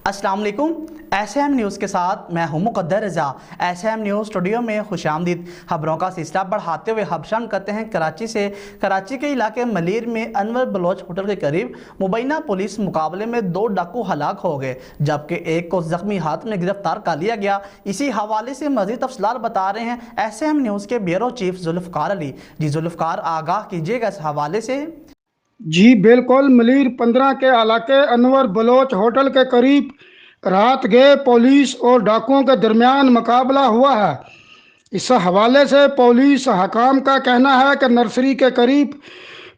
अस्सलाम वालेकुम। SM news के साथ मैं हूं मुक़द्दर रज़ा। एसएम न्यूज़ स्टूडियो में खुशामदीद। खबरों का सिलसिला बढ़ाते हुए हबशान करते हैं कराची से। कराची के इलाके मलीर में अनवर बलोच होटल के करीब मुबैना पुलिस मुकाबले में 2 डाकू हलाक हो गए, जबकि एक को जख्मी हाथ में गिरफ्तार कर लिया गया। इसी हवाले से मज़ीद तफसीलात बता रहे हैं एसएम न्यूज़ के ब्यूरो चीफ जुल्फ़कार अली। जी जुल्फ़कार, आगाह कीजिएगा इस हवाले से। जी बिल्कुल, मलीर 15 के इलाके अनवर बलोच होटल के करीब रात गए पुलिस और डाकुओं के दरमियान मुकाबला हुआ है। इस हवाले से पुलिस हकाम का कहना है कि नर्सरी के करीब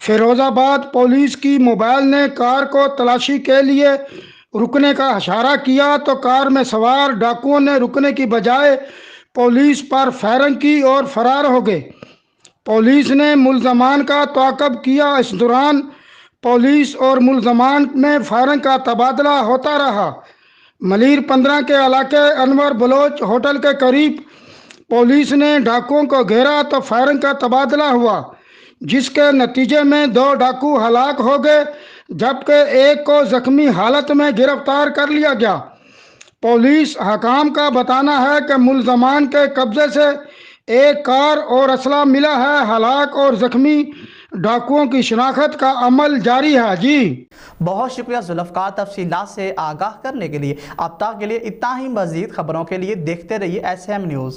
फिरोजाबाद पुलिस की मोबाइल ने कार को तलाशी के लिए रुकने का इशारा किया तो कार में सवार डाकुओं ने रुकने की बजाय पुलिस पर फायरिंग की और फरार हो गए। पुलिस ने मुलजमान का ताक़ब किया। इस दौरान पुलिस और मुलजमान में फायरिंग का तबादला होता रहा। मलीर 15 के इलाके अनवर बलोच होटल के करीब पुलिस ने डाकुओं को घेरा तो फायरिंग का तबादला हुआ, जिसके नतीजे में 2 डाकू हलाक हो गए, जबकि एक को जख्मी हालत में गिरफ्तार कर लिया गया। पुलिस हकाम का बताना है कि मुलजमान के कब्जे से एक कार और असला मिला है। हलाक और जख्मी डाकुओं की शिनाख्त का अमल जारी है। जी बहुत शुक्रिया जुल्फ़कार तफसीलात से आगाह करने के लिए। अब तक के लिए इतना ही। मज़ीद खबरों के लिए देखते रहिए एसएम न्यूज़।